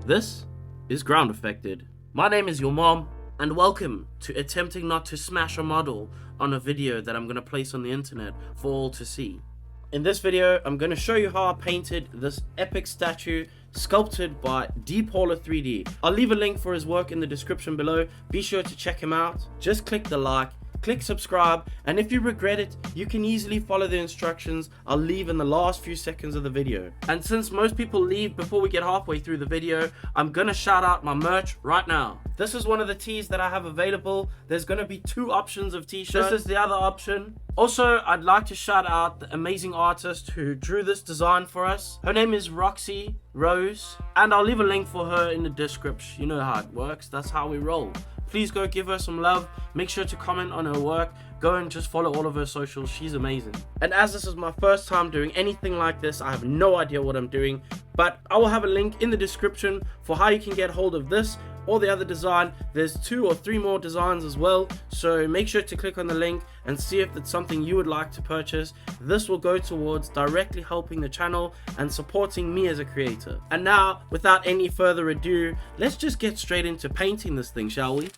This is Ground Affected. My name is your mom, and welcome to attempting not to smash a model on a video that I'm going to place on the internet for all to see. In this video, I'm going to show you how I painted this epic statue sculpted by Djinn 3D. I'll leave a link for his work in the description below. Be sure to check him out. Just click the like, click subscribe, and if you regret it, you can easily follow the instructions I'll leave in the last few seconds of the video. And since most people leave before we get halfway through the video, I'm gonna shout out my merch right now. This is one of the tees that I have available. There's gonna be two options of t-shirts. This is the other option. Also, I'd like to shout out the amazing artist who drew this design for us. Her name is ROXY Rose, and I'll leave a link for her in the description. You know how it works, that's how we roll. Please go give her some love. Make sure to comment on her work. Go and just follow all of her socials. She's amazing. And as this is my first time doing anything like this, I have no idea what I'm doing, but I will have a link in the description for how you can get hold of this or the other design. There's 2 or 3 more designs as well, so make sure to click on the link and see if it's something you would like to purchase. This will go towards directly helping the channel and supporting me as a creator. And now, without any further ado, let's just get straight into painting this thing, shall we?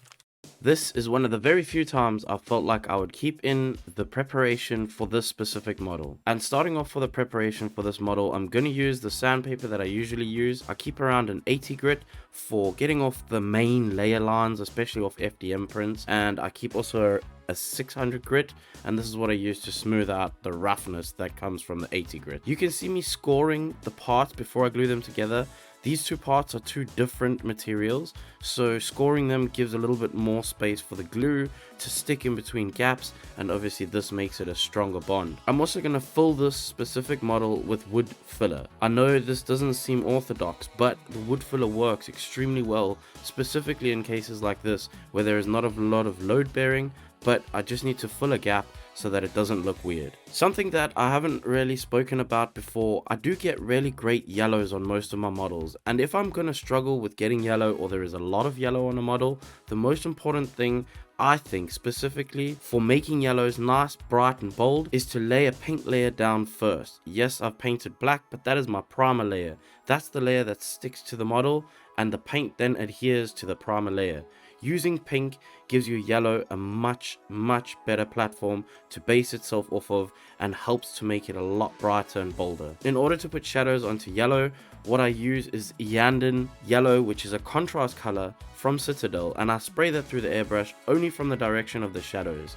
This is one of the very few times I felt like I would keep in the preparation for this specific model. And starting off for the preparation for this model, I'm going to use the sandpaper that I usually use. I keep around an 80 grit for getting off the main layer lines, especially off FDM prints. And I keep also a 600 grit, and this is what I use to smooth out the roughness that comes from the 80 grit. You can see me scoring the parts before I glue them together. These two parts are two different materials, so scoring them gives a little bit more space for the glue to stick in between gaps, and obviously this makes it a stronger bond. I'm also going to fill this specific model with wood filler. I know this doesn't seem orthodox, but the wood filler works extremely well, specifically in cases like this where there is not a lot of load bearing, but I just need to fill a gap so that it doesn't look weird. Something that I haven't really spoken about before, I do get really great yellows on most of my models, and if I'm gonna struggle with getting yellow or there is a lot of yellow on a model, the most important thing I think specifically for making yellows nice, bright and bold is to lay a paint layer down first. Yes, I've painted black, but that is my primer layer. That's the layer that sticks to the model, and the paint then adheres to the primer layer. Using pink gives you yellow a much better platform to base itself off of and helps to make it a lot brighter and bolder. In order to put shadows onto yellow, what I use is Iyanden yellow, which is a contrast color from Citadel, and I spray that through the airbrush only from the direction of the shadows.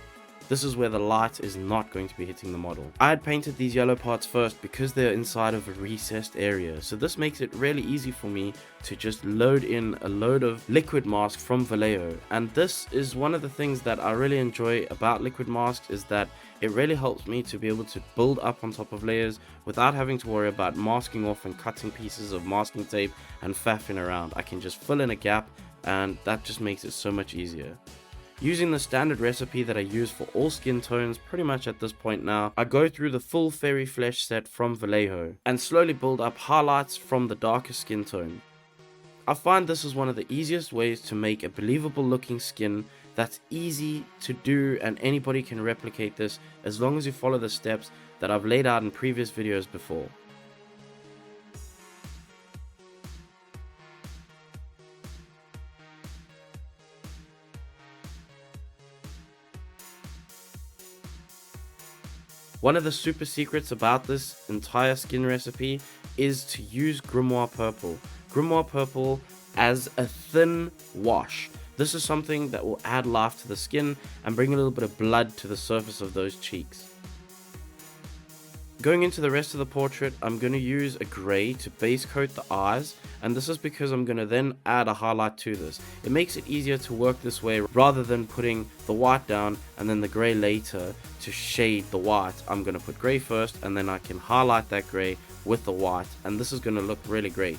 This is where the light is not going to be hitting the model. I had painted these yellow parts first because they're inside of a recessed area, so this makes it really easy for me to just load in a load of liquid mask from Vallejo. And this is one of the things that I really enjoy about liquid masks, is that it really helps me to be able to build up on top of layers without having to worry about masking off and cutting pieces of masking tape and faffing around. I can just fill in a gap, and that just makes it so much easier. Using the standard recipe that I use for all skin tones pretty much at this point now, I go through the full fairy flesh set from Vallejo and slowly build up highlights from the darkest skin tone. I find this is one of the easiest ways to make a believable looking skin that's easy to do, and anybody can replicate this as long as you follow the steps that I've laid out in previous videos before. One of the super secrets about this entire skin recipe is to use Grimoire Purple. Grimoire Purple as a thin wash. This is something that will add life to the skin and bring a little bit of blood to the surface of those cheeks. Going into the rest of the portrait, I'm going to use a grey to base coat the eyes, and this is because I'm going to then add a highlight to this. It makes it easier to work this way rather than putting the white down and then the grey later to shade the white. I'm going to put grey first, and then I can highlight that grey with the white, and this is going to look really great.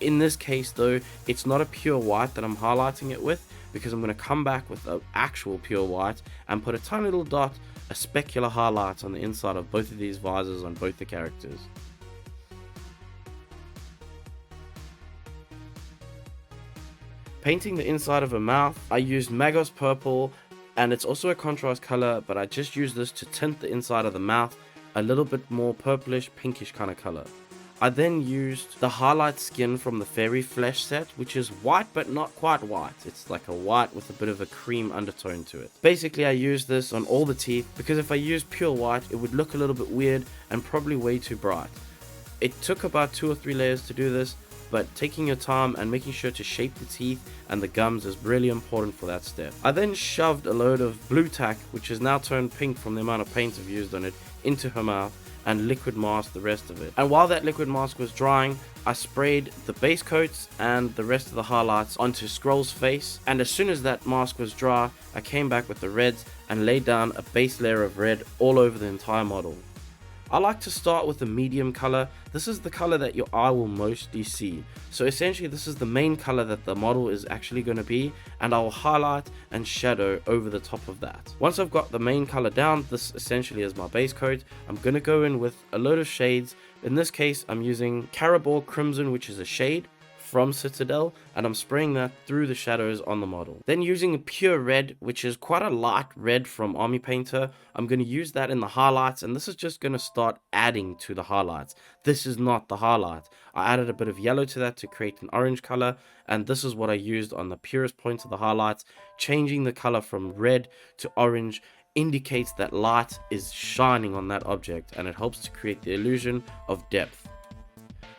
In this case though, it's not a pure white that I'm highlighting it with, because I'm going to come back with the actual pure white and put a tiny little dot, a specular highlight on the inside of both of these visors on both the characters. Painting the inside of a mouth, I used Magos Purple, and it's also a contrast color, but I just used this to tint the inside of the mouth a little bit more purplish pinkish kind of color. I then used the highlight skin from the fairy flesh set, which is white but not quite white. It's like a white with a bit of a cream undertone to it. Basically, I used this on all the teeth because if I used pure white, it would look a little bit weird and probably way too bright. It took about 2 or 3 layers to do this, but taking your time and making sure to shape the teeth and the gums is really important for that step. I then shoved a load of blue tack, which is now turned pink from the amount of paint I've used on it, into her mouth and liquid masked the rest of it. And while that liquid mask was drying, I sprayed the base coats and the rest of the highlights onto Skrull's face, and as soon as that mask was dry, I came back with the reds and laid down a base layer of red all over the entire model. I like to start with a medium color. This is the color that your eye will mostly see. So essentially this is the main color that the model is actually going to be, and I will highlight and shadow over the top of that. Once I've got the main color down, this essentially is my base coat. I'm going to go in with a load of shades. In this case I'm using Carabao Crimson, which is a shade from Citadel, and I'm spraying that through the shadows on the model. Then using a pure red, which is quite a light red from Army Painter, I'm going to use that in the highlights, and this is just going to start adding to the highlights. This is not the highlight. I added a bit of yellow to that to create an orange color, and this is what I used on the purest point of the highlights. Changing the color from red to orange indicates that light is shining on that object, and it helps to create the illusion of depth.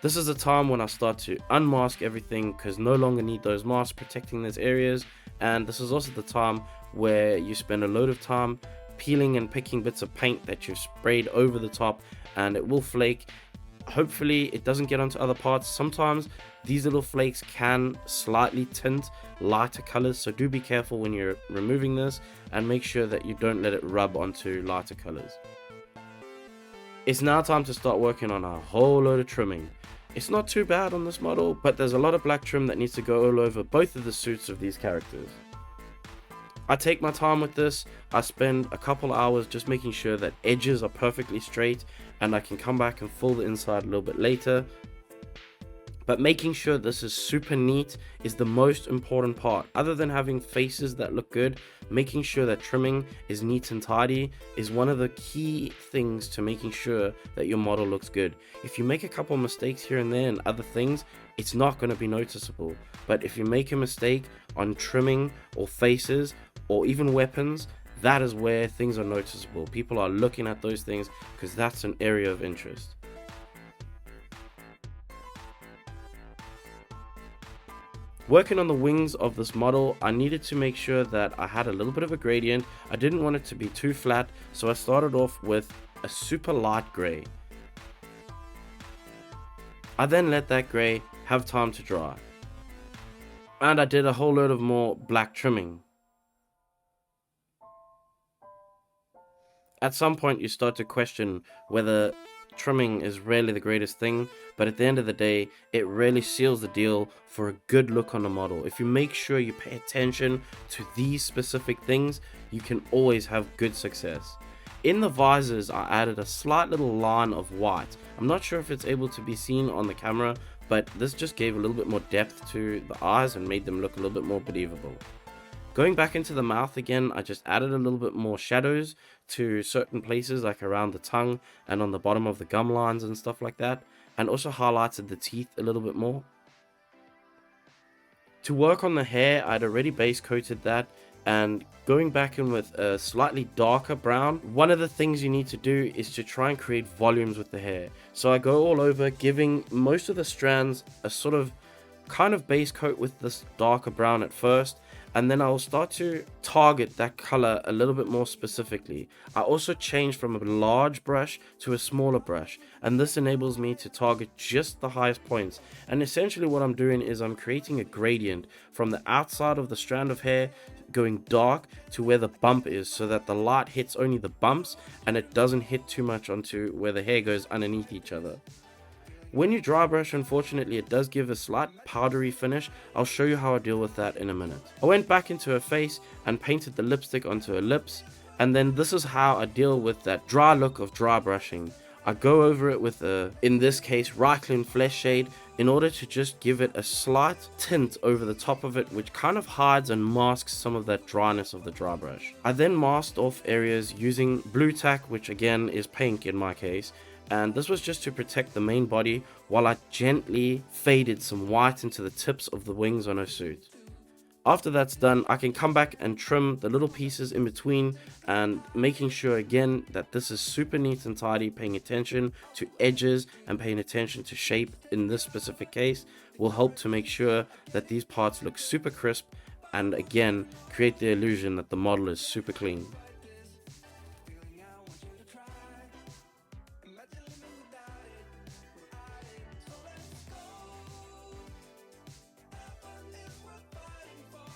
This is a time when I start to unmask everything because no longer need those masks protecting those areas, and this is also the time where you spend a load of time peeling and picking bits of paint that you've sprayed over the top, and it will flake. Hopefully it doesn't get onto other parts. Sometimes these little flakes can slightly tint lighter colors, so do be careful when you're removing this and make sure that you don't let it rub onto lighter colors. It's now time to start working on a whole load of trimming. It's not too bad on this model, but there's a lot of black trim that needs to go all over both of the suits of these characters. I take my time with this. I spend a couple hours just making sure that edges are perfectly straight, and I can come back and fill the inside a little bit later. But making sure this is super neat is the most important part. Other than having faces that look good, making sure that trimming is neat and tidy is one of the key things to making sure that your model looks good. If you make a couple mistakes here and there and other things, it's not going to be noticeable. But if you make a mistake on trimming or faces or even weapons, that is where things are noticeable. People are looking at those things because that's an area of interest. Working on the wings of this model, I needed to make sure that I had a little bit of a gradient. I didn't want it to be too flat, so I started off with a super light grey. I then let that grey have time to dry. And I did a whole load of more black trimming. At some point you start to question whether trimming is really the greatest thing, but at the end of the day it really seals the deal for a good look on the model. If you make sure you pay attention to these specific things, you can always have good success. In the visors I added a slight little line of white. I'm not sure if it's able to be seen on the camera, but this just gave a little bit more depth to the eyes and made them look a little bit more believable. Going back into the mouth again, I just added a little bit more shadows to certain places, like around the tongue and on the bottom of the gum lines and stuff like that, and also highlighted the teeth a little bit more. To work on the hair, I'd already base coated that, and going back in with a slightly darker brown, one of the things you need to do is to try and create volumes with the hair. So I go all over, giving most of the strands a sort of kind of base coat with this darker brown at first, and then I'll start to target that color a little bit more specifically. I also changed from a large brush to a smaller brush, and this enables me to target just the highest points. And essentially what I'm doing is I'm creating a gradient from the outside of the strand of hair going dark to where the bump is, so that the light hits only the bumps and it doesn't hit too much onto where the hair goes underneath each other. When you dry brush, unfortunately, it does give a slight powdery finish. I'll show you how I deal with that in a minute. I went back into her face and painted the lipstick onto her lips, and then this is how I deal with that dry look of dry brushing. I go over it with a, in this case, Resin flesh shade, in order to just give it a slight tint over the top of it, which kind of hides and masks some of that dryness of the dry brush. I then masked off areas using blue tack, which again is pink in my case, and this was just to protect the main body while I gently faded some white into the tips of the wings on her suit. After that's done, I can come back and trim the little pieces in between, and making sure again that this is super neat and tidy, paying attention to edges and paying attention to shape in this specific case will help to make sure that these parts look super crisp and again create the illusion that the model is super clean.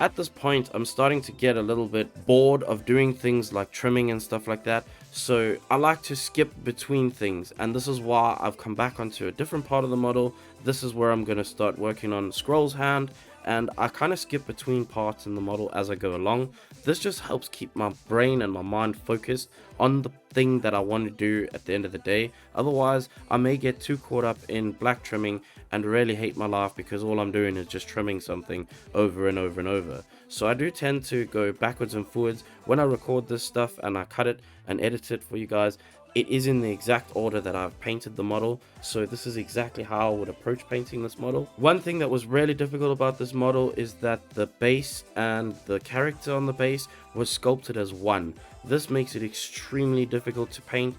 At this point, I'm starting to get a little bit bored of doing things like trimming and stuff like that, so I like to skip between things, and this is why I've come back onto a different part of the model. This is where I'm going to start working on Skrull's hand, and I kind of skip between parts in the model as I go along. This just helps keep my brain and my mind focused on the thing that I want to do at the end of the day. Otherwise, I may get too caught up in black trimming and really hate my life because all I'm doing is just trimming something over and over and over. So I do tend to go backwards and forwards when I record this stuff and I cut it and edit it for you guys. It is in the exact order that I've painted the model, so this is exactly how I would approach painting this model. One thing that was really difficult about this model is that the base and the character on the base was sculpted as one. This makes it extremely difficult to paint.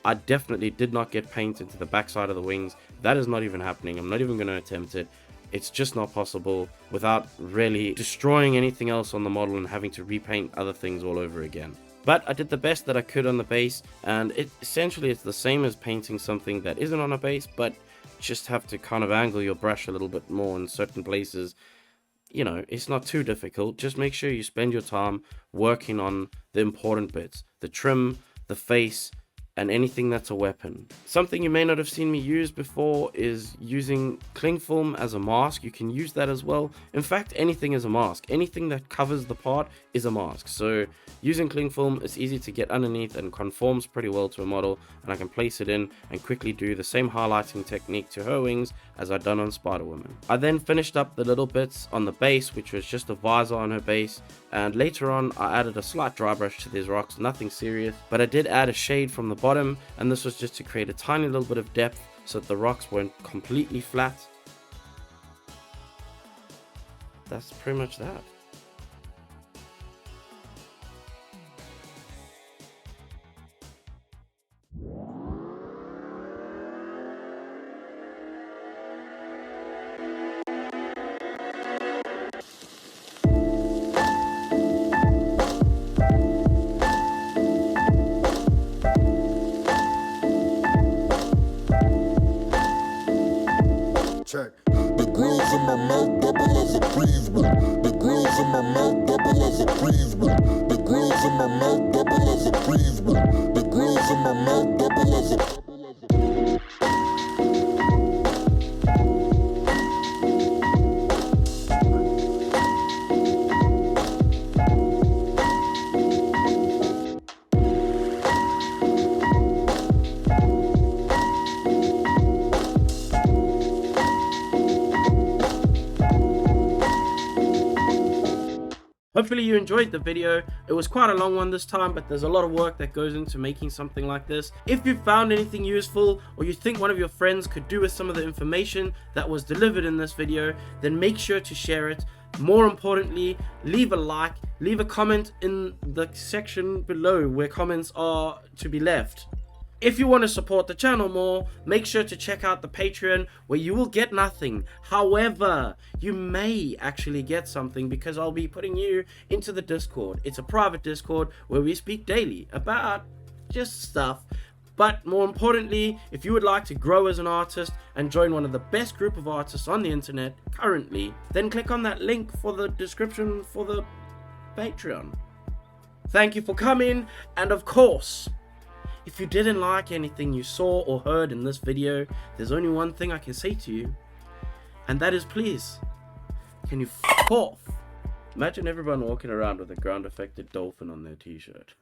I definitely did not get paint into the backside of the wings. That is not even happening. I'm not even going to attempt it. It's just not possible without really destroying anything else on the model and having to repaint other things all over again. But I did the best that I could on the base, and essentially it's the same as painting something that isn't on a base, but just have to kind of angle your brush a little bit more in certain places. You know, it's not too difficult. Just make sure you spend your time working on the important bits, the trim, the face, and anything that's a weapon. Something you may not have seen me use before is using cling film as a mask. You can use that as well. In fact, anything is a mask. Anything that covers the part is a mask. So using cling film, it's easy to get underneath and conforms pretty well to a model, and I can place it in and quickly do the same highlighting technique to her wings as I'd done on Spiderwoman. I then finished up the little bits on the base, which was just a visor on her base, and later on I added a slight dry brush to these rocks, nothing serious, but I did add a shade from the bottom, and this was just to create a tiny little bit of depth so that the rocks weren't completely flat. That's pretty much that. Check. The grills in my mouth double as a freeze one. The grills in my mouth double as a freeze one. The grills in my mouth double as a freeze one. The grills in my mouth double as a Hopefully you enjoyed the video. It was quite a long one this time, but there's a lot of work that goes into making something like this. If you found anything useful, or you think one of your friends could do with some of the information that was delivered in this video, then make sure to share it. More importantly, leave a like, leave a comment in the section below where comments are to be left. If you want to support the channel more, make sure to check out the Patreon, where you will get nothing. However, you may actually get something because I'll be putting you into the Discord. It's a private Discord where we speak daily about just stuff. But more importantly, if you would like to grow as an artist and join one of the best group of artists on the internet currently, then click on that link for the description for the Patreon. Thank you for coming, and of course, if you didn't like anything you saw or heard in this video, there's only one thing I can say to you, and that is, please, can you f off? Imagine everyone walking around with a ground affected dolphin on their t-shirt.